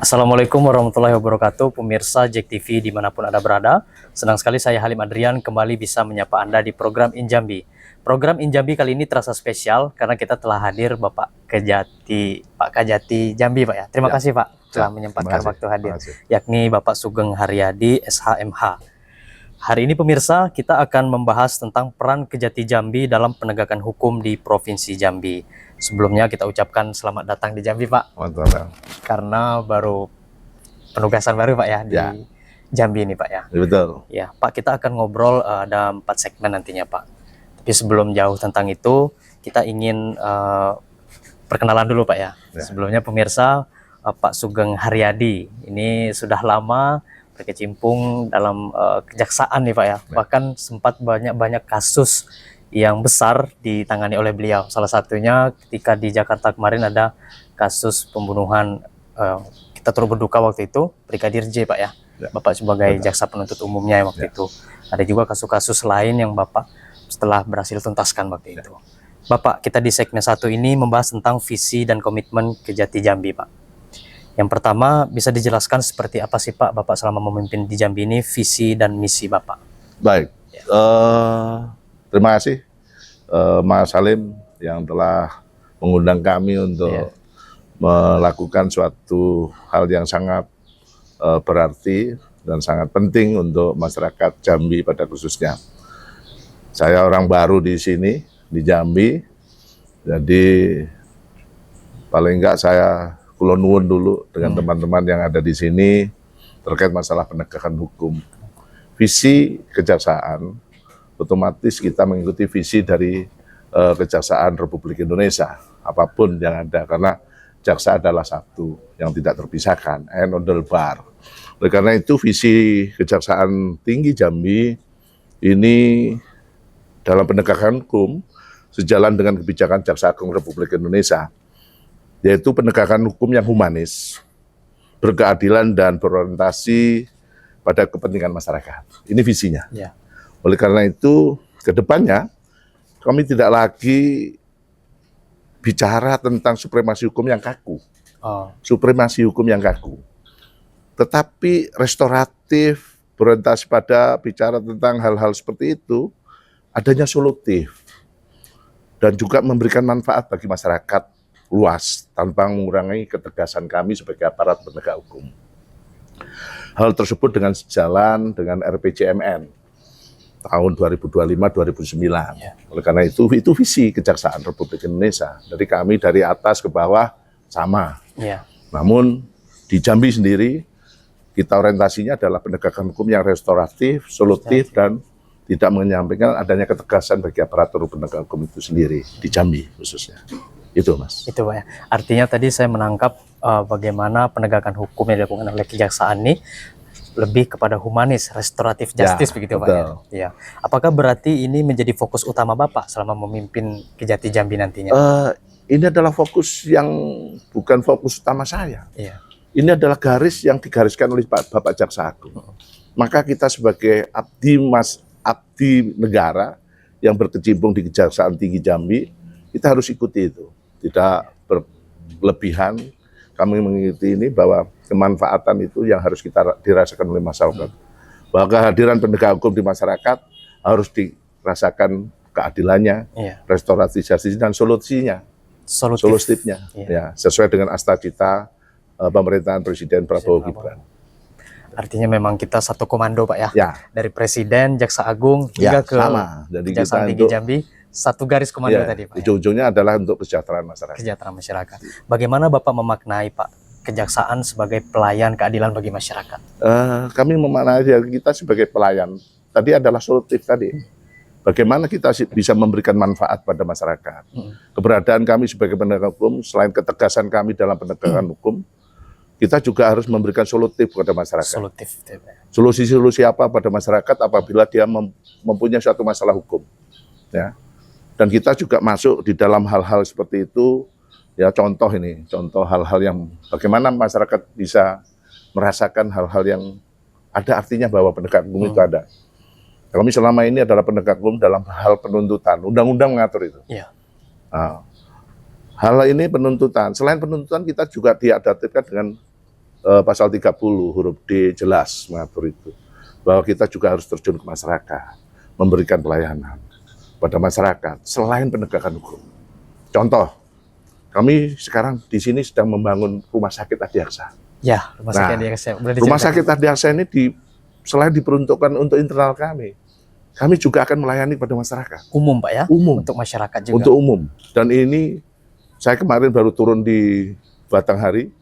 Assalamualaikum warahmatullahi wabarakatuh, pemirsa JEK TV dimanapun Anda berada. Senang sekali saya Halim Adrian kembali bisa menyapa Anda di program Injambi. Program Injambi kali ini terasa spesial karena kita telah hadir Pak Kajati Jambi, Pak ya. Terima kasih Pak telah menyempatkan waktu hadir, yakni Bapak Sugeng Haryadi SHMH. Hari ini pemirsa kita akan membahas tentang peran Kejati Jambi dalam penegakan hukum di Provinsi Jambi. Sebelumnya kita ucapkan selamat datang di Jambi Pak. Mantap. Karena baru penugasan baru Pak ya di Jambi ini Pak ya. Betul. Ya Pak, kita akan ngobrol ada 4 segmen nantinya Pak. Tapi sebelum jauh tentang itu kita ingin perkenalan dulu Pak ya. Sebelumnya pemirsa, Pak Sugeng Haryadi ini sudah lama berkecimpung dalam kejaksaan nih Pak ya. Bahkan sempat banyak kasus yang besar ditangani oleh beliau. Salah satunya ketika di Jakarta kemarin ada kasus pembunuhan, kita turut berduka waktu itu, Brigadir J Pak ya. Bapak sebagai jaksa penuntut umumnya waktu itu. Ada juga kasus-kasus lain yang Bapak setelah berhasil tuntaskan waktu itu. Bapak, kita di segmen 1 ini membahas tentang visi dan komitmen Kejati Jambi Pak. Yang pertama, bisa dijelaskan seperti apa sih Pak Bapak selama memimpin di Jambi ini, visi dan misi Bapak? Baik, terima kasih Mas Salim yang telah mengundang kami untuk melakukan suatu hal yang sangat berarti dan sangat penting untuk masyarakat Jambi pada khususnya. Saya orang baru di sini, di Jambi, jadi paling enggak saya kulon nuwun dulu dengan teman-teman yang ada di sini terkait masalah penegakan hukum. Visi kejaksaan, otomatis kita mengikuti visi dari Kejaksaan Republik Indonesia, apapun yang ada, karena jaksa adalah satu yang tidak terpisahkan, Enodel Bar. Oleh karena itu visi Kejaksaan Tinggi Jambi ini dalam penegakan hukum sejalan dengan kebijakan Jaksa Agung Republik Indonesia, yaitu penegakan hukum yang humanis, berkeadilan dan berorientasi pada kepentingan masyarakat. Ini visinya. Oleh karena itu, ke depannya kami tidak lagi bicara tentang supremasi hukum yang kaku. Supremasi hukum yang kaku. Tetapi restoratif, berorientasi pada bicara tentang hal-hal seperti itu, adanya solutif. Dan juga memberikan manfaat bagi masyarakat luas tanpa mengurangi ketegasan kami sebagai aparat penegak hukum. Hal tersebut dengan sejalan dengan RPJMN tahun 2025-2009. Oleh karena itu visi Kejaksaan Republik Indonesia. Jadi kami dari atas ke bawah sama. Namun di Jambi sendiri kita orientasinya adalah penegakan hukum yang restoratif, solutif, dan tidak menyampaikan adanya ketegasan bagi aparatur penegak hukum itu sendiri di Jambi khususnya. Itu Mas. Itu Pak ya. Artinya tadi saya menangkap bagaimana penegakan hukum yang dilakukan oleh kejaksaan ini lebih kepada humanis, restoratif justice begitu Pak ya. Ya. Apakah berarti ini menjadi fokus utama Bapak selama memimpin Kejati Jambi nantinya? Ini adalah fokus yang bukan fokus utama saya. Ini adalah garis yang digariskan oleh Bapak Jaksa Agung. Maka kita sebagai abdi negara yang berkecimpung di Kejaksaan Tinggi Jambi, kita harus ikuti itu. Tidak berlebihan, kami mengikuti ini bahwa kemanfaatan itu yang harus kita dirasakan oleh masyarakat. Bahwa kehadiran penegak hukum di masyarakat harus dirasakan keadilannya, restoratif dan solutifnya, sesuai dengan asta-cita pemerintahan Presiden Prabowo Gibran. Artinya memang kita satu komando Pak ya, dari Presiden, Jaksa Agung hingga ke Kejaksaan Tinggi Jambi. Satu garis komando tadi Pak. Ujung-ujungnya adalah untuk kesejahteraan masyarakat. Kesejahteraan masyarakat. Bagaimana Bapak memaknai Pak kejaksaan sebagai pelayan keadilan bagi masyarakat? Kami memaknai kita sebagai pelayan. Tadi adalah solutif tadi. Bagaimana kita bisa memberikan manfaat pada masyarakat. Keberadaan kami sebagai penegak hukum, selain ketegasan kami dalam penegakan hukum, kita juga harus memberikan solutif kepada masyarakat. Solusi-solusi apa pada masyarakat apabila dia mempunyai suatu masalah hukum. Ya. Dan kita juga masuk di dalam hal-hal seperti itu, ya contoh hal-hal yang bagaimana masyarakat bisa merasakan hal-hal yang ada artinya bahwa penegak hukum itu ada. Kami selama ini adalah penegak hukum dalam hal penuntutan, undang-undang mengatur itu. Hal ini penuntutan, selain penuntutan kita juga diadaptifkan dengan pasal 30 huruf D jelas mengatur itu. Bahwa kita juga harus terjun ke masyarakat, memberikan pelayanan pada masyarakat selain penegakan hukum. Contoh, kami sekarang di sini sedang membangun rumah sakit Adiaksa. Ya, rumah sakit Adiaksa. Rumah sakit Adiaksa ini selain diperuntukkan untuk internal kami juga akan melayani pada masyarakat. Umum Pak ya? Umum. Untuk masyarakat juga. Untuk umum. Dan ini saya kemarin baru turun di Batanghari,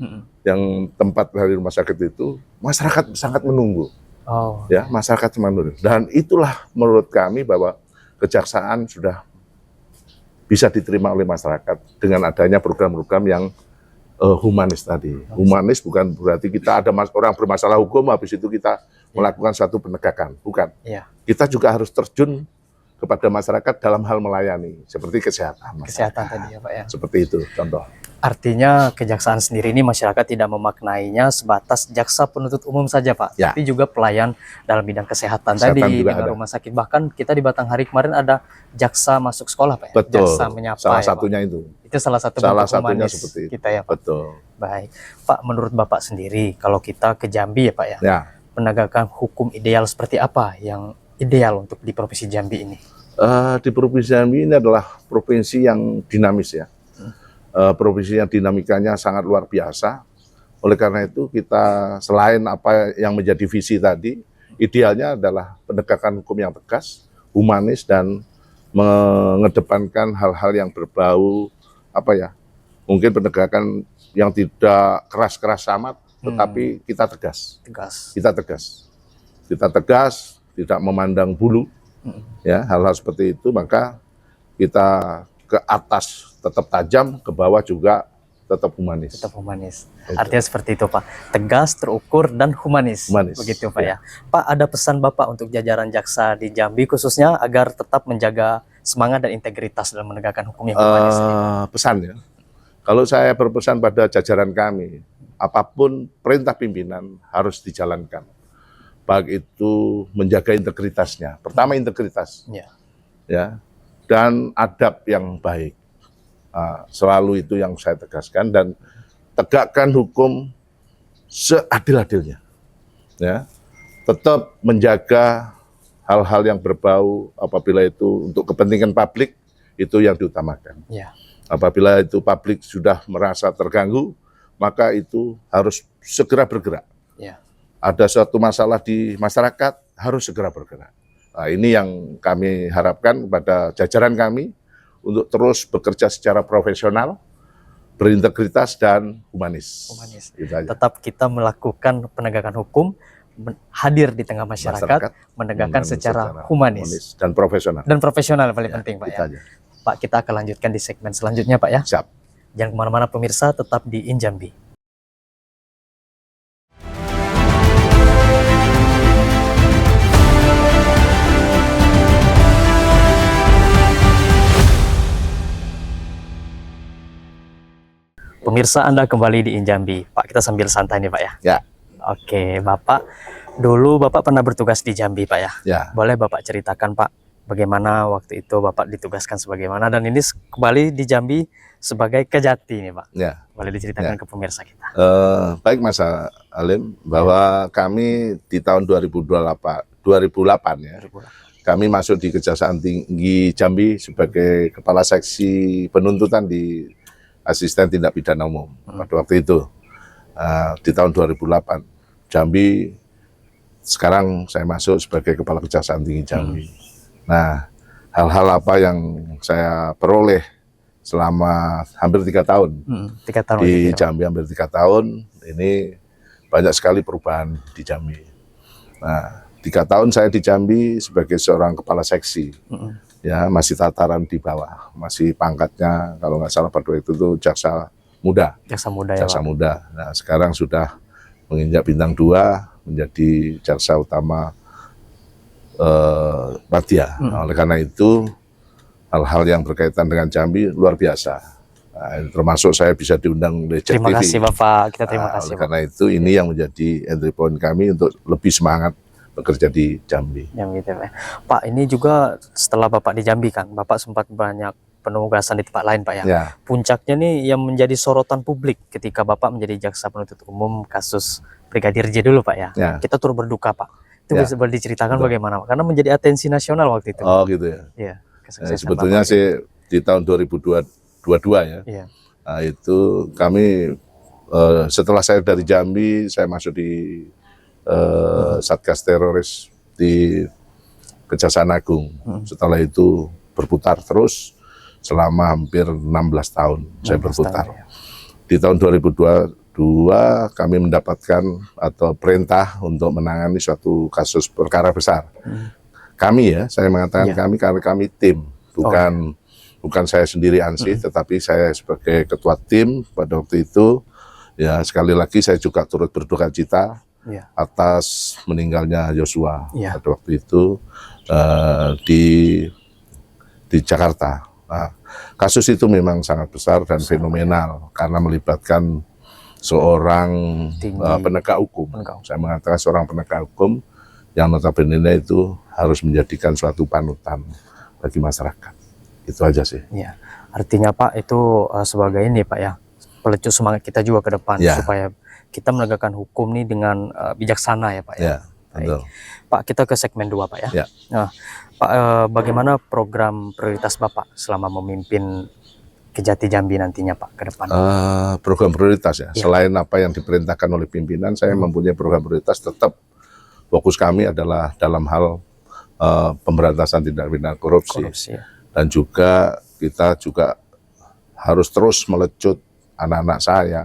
yang tempat dari rumah sakit itu, masyarakat sangat menunggu. Oh. Ya, masyarakat menunggu. Dan itulah menurut kami bahwa kejaksaan sudah bisa diterima oleh masyarakat dengan adanya program-program yang humanis tadi. Humanis bukan berarti kita ada orang bermasalah hukum, habis itu kita melakukan satu penegakan. Bukan. Iya. Kita juga harus terjun kepada masyarakat dalam hal melayani, seperti kesehatan. Kesehatan tadi ya Pak ya. Seperti itu, contoh. Artinya kejaksaan sendiri ini masyarakat tidak memaknainya sebatas jaksa penuntut umum saja Pak, Ya. tapi juga pelayan dalam bidang kesehatan tadi juga dengan ada. rumah sakit. Bahkan kita di Batanghari kemarin ada jaksa masuk sekolah Pak ya? Betul. Jaksa menyapa Salah ya, satunya Pak? itu. Itu salah satu Salah bentuk satunya humanis seperti itu. kita ya Pak. Betul. Baik. Pak, menurut Bapak sendiri kalau kita ke Jambi ya Pak ya, Ya. penegakan hukum ideal seperti apa yang ideal untuk di Provinsi Jambi ini? Di Provinsi Jambi ini adalah provinsi yang dinamis ya. Provinsi yang dinamikanya sangat luar biasa. Oleh karena itu kita selain apa yang menjadi visi tadi, idealnya adalah penegakan hukum yang tegas, humanis, dan mengedepankan hal-hal yang berbau mungkin penegakan yang tidak keras-keras amat, tetapi kita tegas. Kita tegas, tidak memandang bulu. Ya, hal-hal seperti itu, maka kita ke atas tetap tajam, ke bawah juga tetap humanis. Tetap humanis. Artinya seperti itu Pak, tegas, terukur, dan humanis. Begitu Pak ya. Pak, ada pesan Bapak untuk jajaran jaksa di Jambi khususnya agar tetap menjaga semangat dan integritas dalam menegakkan hukum yang humanis? Pesan ya, kalau saya berpesan pada jajaran kami, apapun perintah pimpinan harus dijalankan. Baik itu menjaga integritasnya. Pertama integritas, ya, dan adab yang baik. Selalu itu yang saya tegaskan, dan tegakkan hukum seadil-adilnya. Ya, tetap menjaga hal-hal yang berbau apabila itu untuk kepentingan publik itu yang diutamakan. Ya. Apabila itu publik sudah merasa terganggu, maka itu harus segera bergerak. Ya. Ada suatu masalah di masyarakat, harus segera bergerak. Nah, ini yang kami harapkan pada jajaran kami untuk terus bekerja secara profesional, berintegritas, dan humanis. Gitu aja. Tetap kita melakukan penegakan hukum, hadir di tengah masyarakat menegakkan secara humanis dan profesional. Dan profesional paling penting Pak ya. Aja. Pak, kita akan lanjutkan di segmen selanjutnya Pak ya. Siap. Jangan kemana-mana pemirsa, tetap di Injambi. Pemirsa, Anda kembali di Injambi. Pak, kita sambil santai nih Pak ya. Ya. Oke, Bapak, dulu Bapak pernah bertugas di Jambi Pak ya. Ya. Boleh Bapak ceritakan Pak, bagaimana waktu itu Bapak ditugaskan sebagaimana, dan ini kembali di Jambi sebagai Kejati nih Pak. Ya. Boleh diceritakan ke pemirsa kita. Baik Mas Alim, bahwa kami di tahun 2008 ya, kami masuk di Kejaksaan Tinggi Jambi sebagai Kepala Seksi Penuntutan di Asisten Tindak Pidana Umum pada waktu itu, di tahun 2008. Jambi, sekarang saya masuk sebagai Kepala Kejaksaan Tinggi Jambi. Nah, hal-hal apa yang saya peroleh selama hampir 3 tahun, 3 tahun di Jambi, hampir 3 tahun, ini banyak sekali perubahan di Jambi. Nah, 3 tahun saya di Jambi sebagai seorang Kepala Seksi. Ya, masih tataran di bawah, masih pangkatnya kalau nggak salah pada waktu itu jaksa muda. Jaksa muda ya, Jaksa Pak. muda. Nah, sekarang sudah menginjak bintang 2 menjadi jaksa utama Madya. Nah, oleh karena itu hal-hal yang berkaitan dengan Jambi luar biasa. Nah, termasuk saya bisa diundang oleh JEK Terima TV. kasih Bapak, kita terima Nah, kasih oleh Pak. karena itu ini yang menjadi entry point kami untuk lebih semangat bekerja di Jambi. Jambi gitu, Pak. Pak, ini juga setelah Bapak di Jambi kan, Bapak sempat banyak penugasan di tempat lain Pak ya. Ya, Puncaknya nih yang menjadi sorotan publik ketika Bapak menjadi jaksa penuntut umum kasus Brigadir J dulu Pak ya. ya. Kita turut berduka Pak. Itu Ya, bisa boleh diceritakan betul. bagaimana Pak? Karena menjadi atensi nasional waktu itu. Oh gitu ya. Iya, kesuksesan Sebetulnya Bapak. sih di tahun 2022 ya. Iya. Nah, itu kami setelah saya dari Jambi, saya masuk di Satgas Teroris di Kejaksaan Agung. Setelah itu berputar terus selama hampir 16 tahun saya 16 berputar. tahun, ya. Di tahun 2022 kami mendapatkan atau perintah untuk menangani suatu kasus perkara besar. Kami ya, saya mengatakan Iya. kami karena kami tim, bukan saya sendiri ansih, tetapi saya sebagai ketua tim pada waktu itu. Ya sekali lagi saya juga turut berduka cita Iya. atas meninggalnya Yosua Iya. pada waktu itu di Jakarta. Nah, kasus itu memang sangat besar dan fenomenal karena melibatkan seorang Tinggi. penegak hukum. Penegak hukum. Saya mengatakan seorang penegak hukum yang notabene itu harus menjadikan suatu panutan bagi masyarakat. Itu aja sih. Iya. Artinya Pak itu sebagai ini Pak ya, pelecut semangat kita juga ke depan Ya. supaya kita menegakkan hukum nih dengan bijaksana ya Pak ya. Ya, betul. Pak, kita ke segmen 2 Pak ya. Ya. Nah, Pak, bagaimana program prioritas Bapak selama memimpin Kejati Jambi nantinya Pak ke depan? Program prioritas ya. Ya. Selain apa yang diperintahkan oleh pimpinan, saya mempunyai program prioritas. Tetap fokus kami adalah dalam hal pemberantasan tindak pidana korupsi. Ya. Dan juga kita juga harus terus melecut anak-anak saya.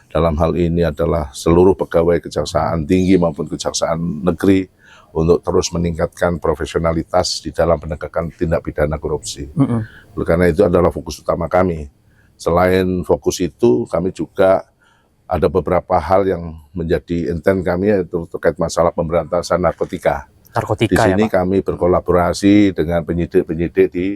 Dalam hal ini adalah seluruh pegawai kejaksaan tinggi maupun kejaksaan negeri untuk terus meningkatkan profesionalitas di dalam penegakan tindak pidana korupsi. Oleh karena itu adalah fokus utama kami. Selain fokus itu, kami juga ada beberapa hal yang menjadi intent kami, yaitu terkait masalah pemberantasan narkotika. Di sini Ya, Pak? kami berkolaborasi dengan penyidik-penyidik di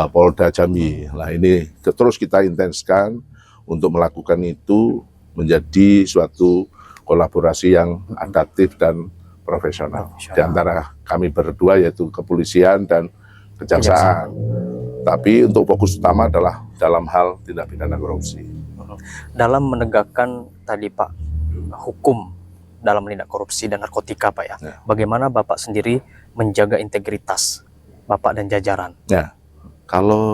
Polda Jambi. Nah ini terus kita intenskan untuk melakukan itu menjadi suatu kolaborasi yang adaptif dan profesional. Di antara kami berdua yaitu kepolisian dan kejaksaan. Tapi untuk fokus utama adalah dalam hal tindak pidana korupsi. Dalam menegakkan tadi Pak hukum dalam menindak korupsi dan narkotika Pak ya. Bagaimana Bapak sendiri menjaga integritas Bapak dan jajaran? Ya, kalau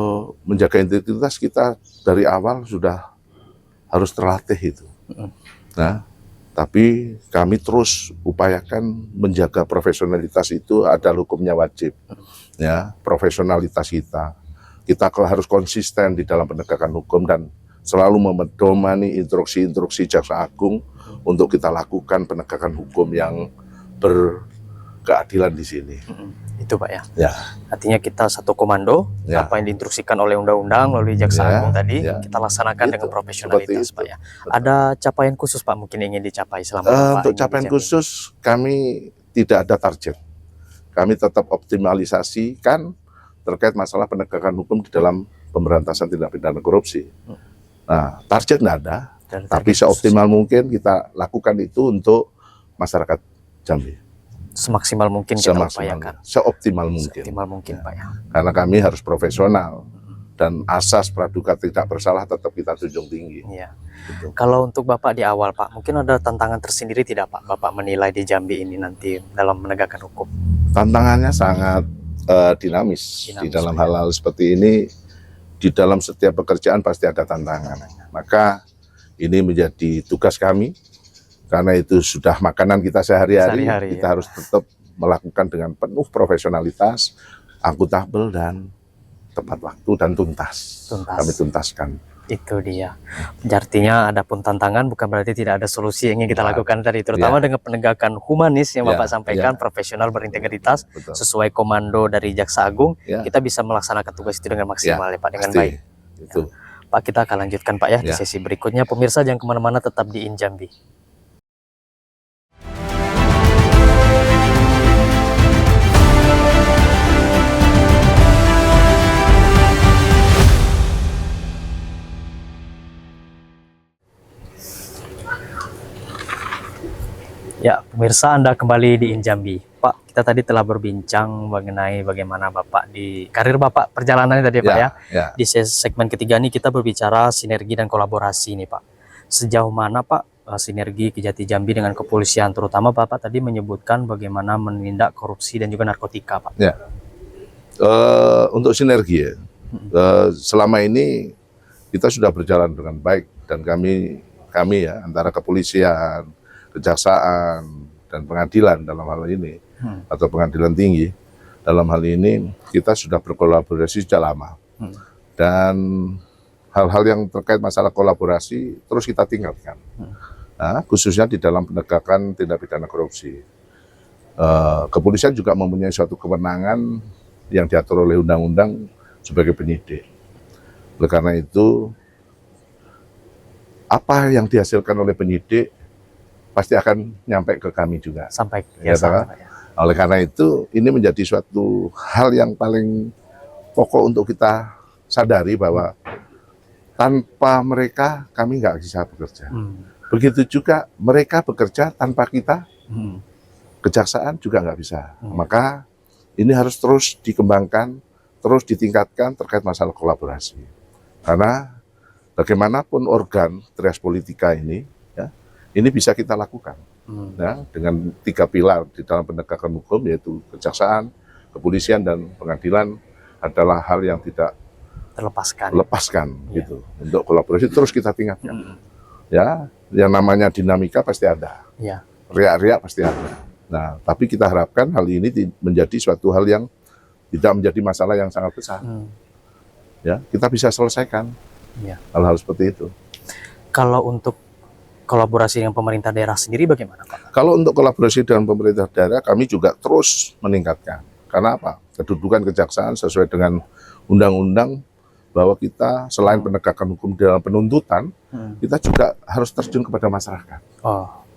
menjaga integritas kita dari awal sudah harus terlatih itu. Nah, tapi kami terus upayakan menjaga profesionalitas itu adalah hukumnya wajib. Ya, profesionalitas kita. Kita harus konsisten di dalam penegakan hukum dan selalu memedomani instruksi-instruksi Jaksa Agung untuk kita lakukan penegakan hukum yang berkeadilan di sini. Itu Pak ya. Ya. Artinya kita satu komando, Ya. apa yang diinstruksikan oleh undang-undang melalui Jaksa Ya, Agung tadi, ya. kita laksanakan Gitu, dengan profesionalitas seperti Pak itu. ya. Betul. Ada capaian khusus Pak mungkin yang ingin dicapai selama Bapak Untuk ingin capaian di Jambi? khusus kami tidak ada target. Kami tetap optimalisasikan terkait masalah penegakan hukum di dalam pemberantasan tindak pidana korupsi. Nah, target nggak ada, Dan tapi target khusus. seoptimal mungkin kita lakukan itu untuk masyarakat Jambi. Semaksimal mungkin kita Semaksimal, upayakan. seoptimal mungkin. Optimal mungkin Pak ya. Karena kami harus profesional dan asas praduga tidak bersalah tetap kita junjung tinggi. Iya. Gitu. Kalau untuk Bapak di awal Pak, mungkin ada tantangan tersendiri tidak Pak? Bapak menilai di Jambi ini nanti dalam menegakkan hukum. Tantangannya sangat dinamis di dalam Pak, ya. hal-hal seperti ini. Di dalam setiap pekerjaan pasti ada tantangan. Maka ini menjadi tugas kami karena itu sudah makanan kita sehari-hari. Sehari-hari, Kita ya. harus tetap melakukan dengan penuh profesionalitas, akuntabel dan tepat waktu dan tuntas. Tuntas. Kami tuntaskan. Itu dia. Artinya ada pun tantangan bukan berarti tidak ada solusi yang ingin kita Ya. lakukan tadi, terutama dengan penegakan humanis yang Ya, Bapak sampaikan, ya. profesional berintegritas, Betul. sesuai komando dari Jaksa Agung, Ya. kita bisa melaksanakan tugas itu dengan maksimal ya Pak, dengan Pasti. baik. Itu. Pak, kita akan lanjutkan Pak ya di Ya. sesi berikutnya. Pemirsa jangan kemana-mana, tetap di Injambi. Ya, pemirsa Anda kembali di Injambi. Pak, kita tadi telah berbincang mengenai bagaimana Bapak di karir Bapak perjalanannya tadi Pak ya. Di segmen ketiga ini kita berbicara sinergi dan kolaborasi nih Pak. Sejauh mana Pak sinergi Kejati Jambi dengan kepolisian, terutama Bapak tadi menyebutkan bagaimana menindak korupsi dan juga narkotika Pak. Ya. Untuk sinergi ya, selama ini kita sudah berjalan dengan baik dan kami ya antara kepolisian, kejaksaan dan pengadilan dalam hal ini atau pengadilan tinggi dalam hal ini kita sudah berkolaborasi sejak lama dan hal-hal yang terkait masalah kolaborasi terus kita tingkatkan, khususnya di dalam penegakan tindak pidana korupsi. Kepolisian juga mempunyai suatu kewenangan yang diatur oleh undang-undang sebagai penyidik. Oleh karena itu, apa yang dihasilkan oleh penyidik pasti akan nyampe ke kami juga. Sampai ya, ya. Oleh karena itu, ini menjadi suatu hal yang paling pokok untuk kita sadari bahwa tanpa mereka kami nggak bisa bekerja. Begitu juga mereka bekerja tanpa kita, kejaksaan juga nggak bisa. Maka ini harus terus dikembangkan, terus ditingkatkan terkait masalah kolaborasi. Karena bagaimanapun organ trias politika ini, ya, ini bisa kita lakukan ya, dengan 3 pilar di dalam penegakan hukum, yaitu kejaksaan, kepolisian, dan pengadilan adalah hal yang tidak terlepaskan gitu. Untuk kolaborasi terus kita tingkatkan. Ya, yang namanya dinamika pasti ada, riak-riak pasti ada. Nah, tapi kita harapkan hal ini menjadi suatu hal yang tidak menjadi masalah yang sangat besar. Ya, kita bisa selesaikan hal-hal seperti itu. Kalau untuk kolaborasi dengan pemerintah daerah sendiri bagaimana Pak? Kalau untuk kolaborasi dengan pemerintah daerah kami juga terus meningkatkan. Karena apa? Kedudukan kejaksaan sesuai dengan undang-undang bahwa kita selain penegakan hukum dalam penuntutan, kita juga harus terjun kepada masyarakat.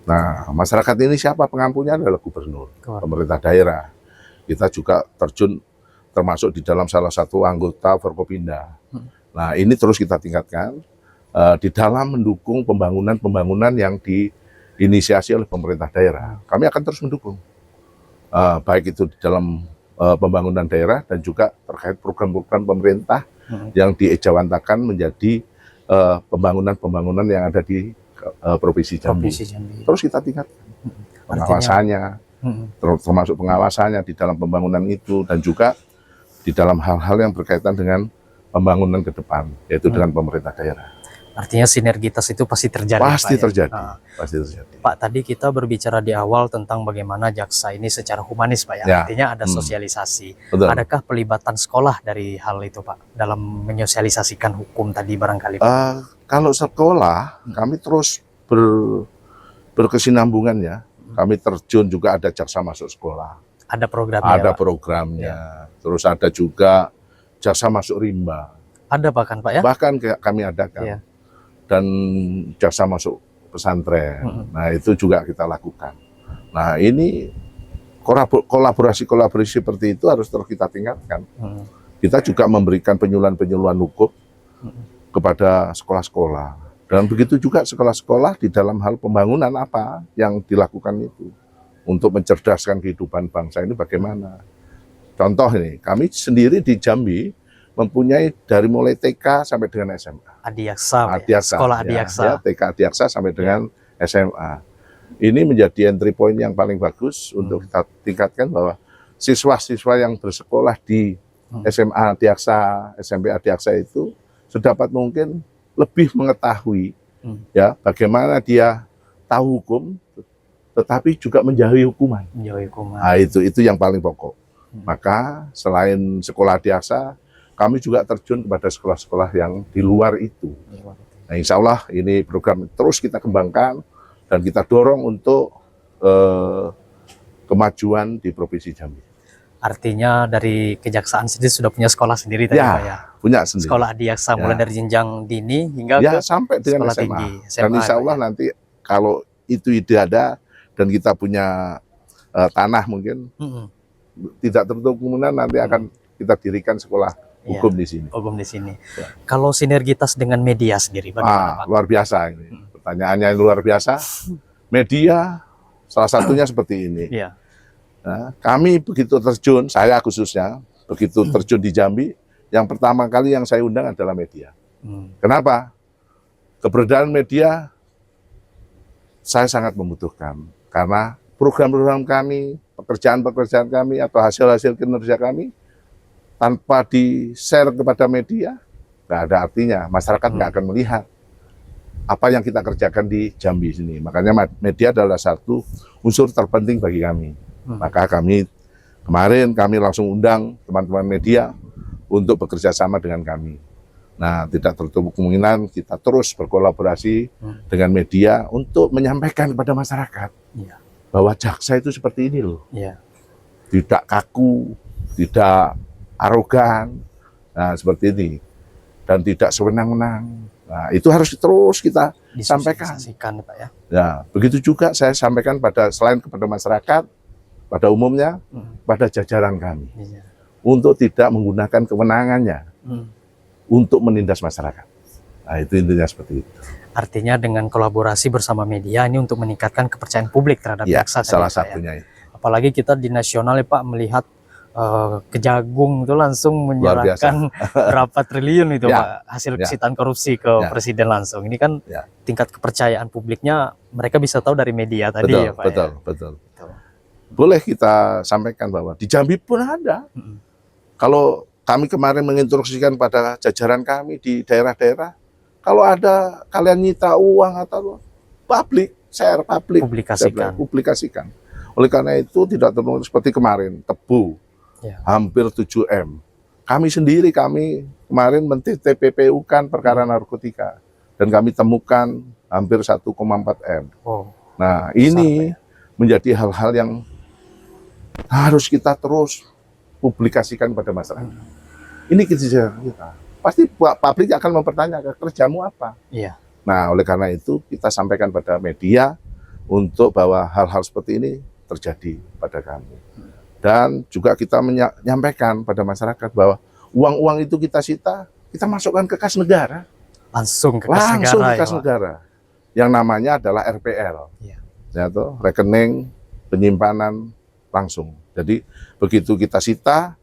Nah, masyarakat ini siapa pengampunya? Adalah gubernur, pemerintah daerah. Kita juga terjun termasuk di dalam salah satu anggota Forkopimda. Nah, ini terus kita tingkatkan di dalam mendukung pembangunan yang diinisiasi oleh pemerintah daerah. Kami akan terus mendukung, baik itu di dalam pembangunan daerah dan juga terkait program-program pemerintah yang diejawantakan menjadi pembangunan yang ada di Provinsi Jambi. Terus kita tingkatkan pengawasannya, termasuk pengawasannya di dalam pembangunan itu dan juga di dalam hal-hal yang berkaitan dengan pembangunan ke depan, yaitu dengan pemerintah daerah. Artinya sinergitas itu pasti terjadi. Pasti Pak, terjadi. ya? Pasti terjadi. Pak, tadi kita berbicara di awal tentang bagaimana jaksa ini secara humanis, Pak ya. Artinya ada sosialisasi. Betul. Adakah pelibatan sekolah dari hal itu, Pak, dalam menyosialisasikan hukum tadi barangkali? Kalau sekolah, kami terus berkesinambungan ya. Kami terjun juga ada jaksa masuk sekolah. Ada programnya. Ada Pak? programnya. Terus ada juga jaksa masuk rimba. Ada bahkan Pak ya? Bahkan kami adakan. Dan jaksa masuk pesantren. Nah, itu juga kita lakukan. Nah, ini kolaborasi seperti itu harus terus kita tingkatkan. Kita juga memberikan penyuluhan hukum kepada sekolah-sekolah. Dan begitu juga sekolah-sekolah di dalam hal pembangunan apa yang dilakukan itu. Untuk mencerdaskan kehidupan bangsa ini bagaimana. Contoh ini, kami sendiri di Jambi mempunyai dari mulai TK sampai dengan SMA. Adiaksa, sekolah Adiaksa. Ya, TK Adiaksa sampai dengan SMA. Ini menjadi entry point yang paling bagus untuk kita tingkatkan bahwa siswa-siswa yang bersekolah di SMA Adiaksa, SMP Adiaksa itu sedapat mungkin lebih mengetahui ya bagaimana dia tahu hukum, tetapi juga menjauhi hukuman. Nah, itu yang paling pokok. Maka selain sekolah Adiaksa, kami juga terjun kepada sekolah-sekolah yang di luar itu. Nah, insya Allah ini program terus kita kembangkan dan kita dorong untuk kemajuan di Provinsi Jambi. Artinya dari kejaksaan sendiri sudah punya sekolah sendiri tadi Pak ya? Punya sendiri. Sekolah Adiaksa mulai dari jenjang dini hingga ke sampai dengan sekolah tinggi. Dan insya Allah nanti kalau itu ide ada dan kita punya tanah mungkin tidak tertutup kemungkinan nanti akan kita dirikan sekolah hukum di sini. Hukum di sini. Kalau sinergitas dengan media sendiri bagaimana Pak? Luar biasa ini. Pertanyaannya luar biasa. Media salah satunya seperti ini. Nah, kami begitu terjun, saya khususnya begitu terjun di Jambi, yang pertama kali yang saya undang adalah media. Kenapa? Keberadaan media saya sangat membutuhkan karena program-program kami, pekerjaan-pekerjaan kami atau hasil-hasil kinerja kami tanpa di-share kepada media nggak ada artinya, masyarakat nggak akan melihat apa yang kita kerjakan di Jambi sini. Makanya media adalah satu unsur terpenting bagi kami. Maka kemarin kami langsung undang teman-teman media untuk bekerja sama dengan kami. Nah, tidak tertutup kemungkinan kita terus berkolaborasi dengan media untuk menyampaikan kepada masyarakat bahwa jaksa itu seperti ini loh. Tidak kaku, tidak arogan, nah seperti ini. Dan tidak sewenang-wenang. Nah, itu harus terus kita sampaikan. Pak ya. Ya, begitu juga saya sampaikan selain kepada masyarakat, pada umumnya, pada jajaran kami, untuk tidak menggunakan kewenangannya untuk menindas masyarakat. Nah, itu intinya seperti itu. Artinya dengan kolaborasi bersama media ini untuk meningkatkan kepercayaan publik terhadap jaksa. Salah satunya itu. Apalagi kita di nasional ya Pak melihat Kejagung itu langsung menyerahkan berapa triliun itu Pak hasil kesitaan korupsi ke presiden langsung. Ini kan tingkat kepercayaan publiknya mereka bisa tahu dari media tadi ya Pak. Betul. Boleh kita sampaikan bahwa di Jambi pun ada. Kalau kami kemarin menginstruksikan pada jajaran kami di daerah-daerah, kalau ada kalian nyita uang atau share publik, publikasikan. Oleh karena itu tidak terlalu seperti kemarin tebu. Hampir 7 M. Kami kemarin men-TPPU-kan perkara narkotika dan kami temukan hampir 1,4 M. Nah, ini menjadi hal-hal yang harus kita terus publikasikan pada masyarakat. Ini kita. Pasti publik akan mempertanyakan kerjamu apa. Nah, oleh karena itu kita sampaikan pada media untuk bahwa hal-hal seperti ini terjadi pada kami. Dan juga kita menyampaikan pada masyarakat bahwa uang-uang itu kita sita, kita masukkan ke kas negara. Langsung ke kas negara. Yang namanya adalah RPL. Yaitu rekening penyimpanan langsung. Jadi begitu kita sita,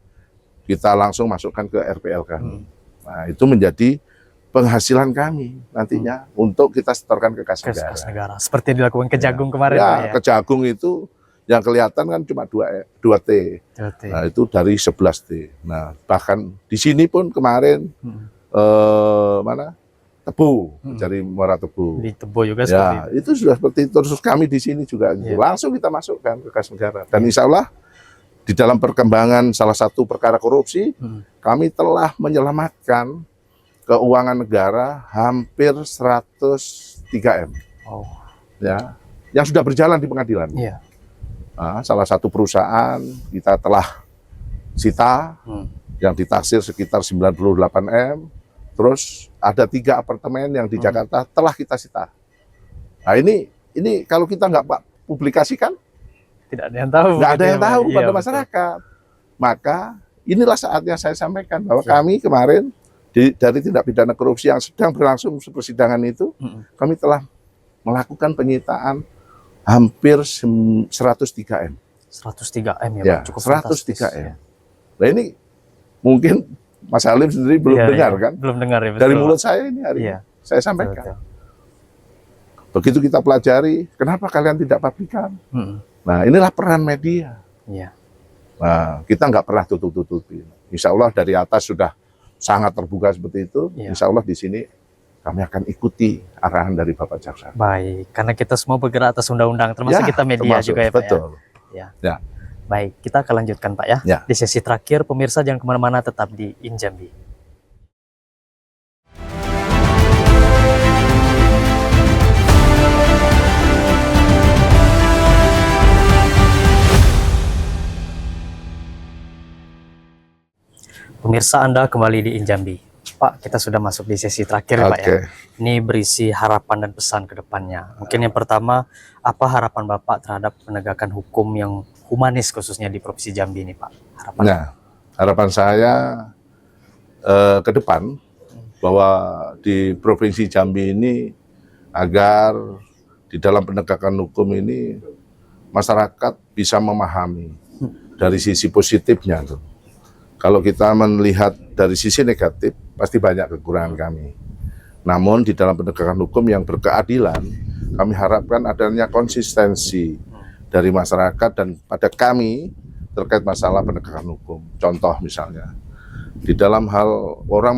kita langsung masukkan ke RPL kami. Nah, itu menjadi penghasilan kami nantinya untuk kita setorkan ke kas negara. Seperti yang dilakukan Kejagung kemarin. Kejagung itu yang kelihatan kan cuma 2 T. Nah, itu dari 11 T. Nah, bahkan di sini pun kemarin Tebu, dari Muara Tebu. Di Tebu juga seperti itu. Itu sudah seperti itu. Terus kami di sini juga langsung kita masukkan ke kas negara. Dan insya Allah di dalam perkembangan salah satu perkara korupsi, kami telah menyelamatkan keuangan negara hampir 103 M. Yang sudah berjalan di pengadilan. Nah, salah satu perusahaan kita telah sita yang ditaksir sekitar 98 M. Terus ada 3 apartemen yang di Jakarta telah kita sita. Nah, ini kalau kita nggak publikasikan, tidak ada yang tahu. Nggak ada yang tahu pada masyarakat. Maka inilah saatnya saya sampaikan bahwa kami kemarin dari tindak pidana korupsi yang sedang berlangsung persidangan itu, kami telah melakukan penyitaan hampir 103 M. 103 M ya, Pak, cukup 103 M. Nah, ini mungkin Mas Halim sendiri belum dengar kan? Belum dengar ya, betul. Dari mulut saya ini hari ini, saya sampaikan. Begitu kita pelajari, kenapa kalian tidak publikan? Nah, inilah peran media. Nah, kita nggak pernah tutup-tutupin. Insya Allah dari atas sudah sangat terbuka seperti itu. Insya Allah di sini kami akan ikuti arahan dari Bapak Jaksa. Baik, karena kita semua bergerak atas undang-undang, termasuk kita media juga ya Pak. Betul. Baik, kita akan lanjutkan Pak ya. Di sesi terakhir, pemirsa jangan kemana-mana, tetap di InJambi. Pemirsa, Anda kembali di InJambi. Pak, kita sudah masuk di sesi terakhir Pak ya. Ini berisi harapan dan pesan ke depannya. Mungkin yang pertama, apa harapan Bapak terhadap penegakan hukum yang humanis khususnya di Provinsi Jambi ini Pak? Harapan saya ke depan bahwa di Provinsi Jambi ini agar di dalam penegakan hukum ini masyarakat bisa memahami dari sisi positifnya tuh. Kalau kita melihat dari sisi negatif, pasti banyak kekurangan kami. Namun di dalam penegakan hukum yang berkeadilan, kami harapkan adanya konsistensi dari masyarakat dan pada kami terkait masalah penegakan hukum. Contoh misalnya, di dalam hal orang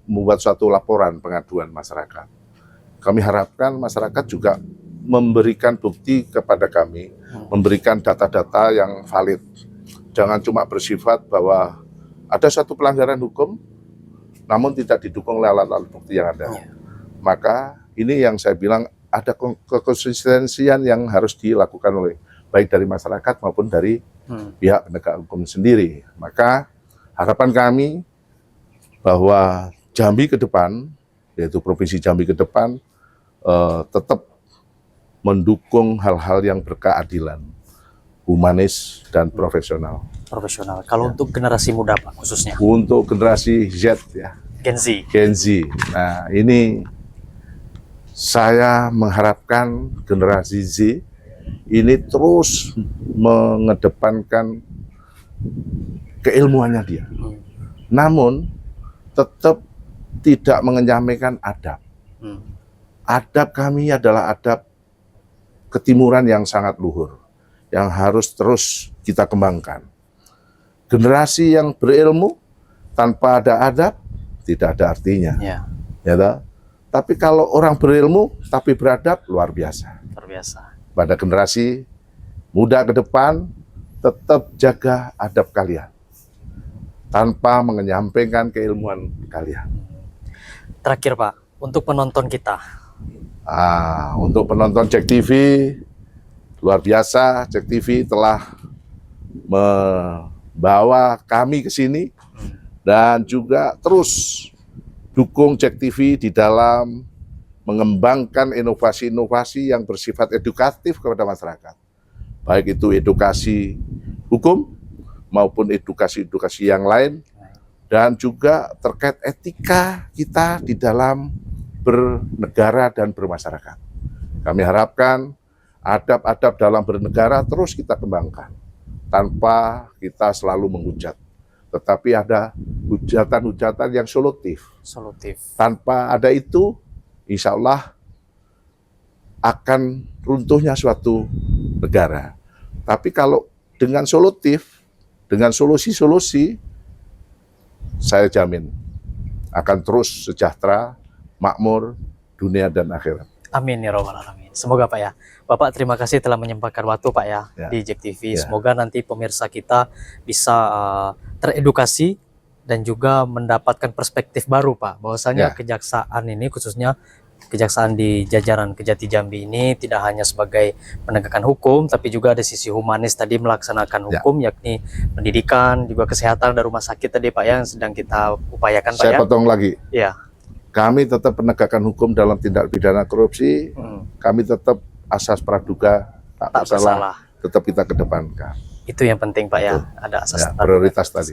membuat suatu laporan pengaduan masyarakat, kami harapkan masyarakat juga memberikan bukti kepada kami, memberikan data-data yang valid. Jangan cuma bersifat bahwa ada satu pelanggaran hukum, namun tidak didukung oleh alat-alat bukti yang ada. Maka ini yang saya bilang ada kekonsistensian yang harus dilakukan oleh baik dari masyarakat maupun dari pihak penegak hukum sendiri. Maka harapan kami bahwa Jambi ke depan, yaitu Provinsi Jambi ke depan, tetap mendukung hal-hal yang berkeadilan, humanis, dan profesional. Profesional. Kalau untuk generasi muda Pak khususnya. Untuk generasi Z ya, Gen Z. Gen Z. Nah ini saya mengharapkan generasi Z ini terus mengedepankan keilmuannya dia. Namun tetap tidak menyampaikan adab. Adab kami adalah adab ketimuran yang sangat luhur, yang harus terus kita kembangkan. Generasi yang berilmu tanpa ada adab tidak ada artinya. Ya. Ya toh? Tapi kalau orang berilmu tapi beradab, luar biasa. Luar biasa. Pada generasi muda ke depan, tetap jaga adab kalian tanpa menyampaikan keilmuan kalian. Terakhir Pak, untuk penonton kita. Untuk penonton Jack TV, luar biasa. Jack TV telah membawa kami ke sini dan juga terus dukung Jack TV di dalam mengembangkan inovasi-inovasi yang bersifat edukatif kepada masyarakat. Baik itu edukasi hukum maupun edukasi-edukasi yang lain, dan juga terkait etika kita di dalam bernegara dan bermasyarakat. Kami harapkan adab-adab dalam bernegara terus kita kembangkan, tanpa kita selalu menghujat. Tetapi ada hujatan-hujatan yang solutif. Tanpa ada itu, insya Allah akan runtuhnya suatu negara. Tapi kalau dengan solutif, dengan solusi-solusi, saya jamin akan terus sejahtera, makmur, dunia dan akhirat. Amin ya robbal alamin. Semoga Pak ya. Bapak terima kasih telah menyempatkan waktu Pak ya, di Jack TV. Semoga nanti pemirsa kita bisa teredukasi dan juga mendapatkan perspektif baru Pak. Bahwasanya kejaksaan ini, khususnya kejaksaan di jajaran Kejati Jambi ini tidak hanya sebagai penegakan hukum, tapi juga ada sisi humanis tadi, melaksanakan hukum, yakni pendidikan, juga kesehatan dan rumah sakit tadi Pak yang sedang kita upayakan Pak ya. Saya potong lagi. Ya. Kami tetap penegakan hukum dalam tindak pidana korupsi. Kami tetap asas praduga tak bersalah, tetap kita kedepankan. Itu yang penting Pak ya, ada asas prioritas tadi.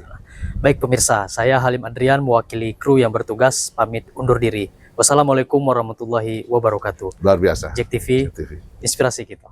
Baik pemirsa, saya Halim Adrian mewakili kru yang bertugas pamit undur diri. Wassalamualaikum warahmatullahi wabarakatuh. Luar biasa. Jack TV, inspirasi kita.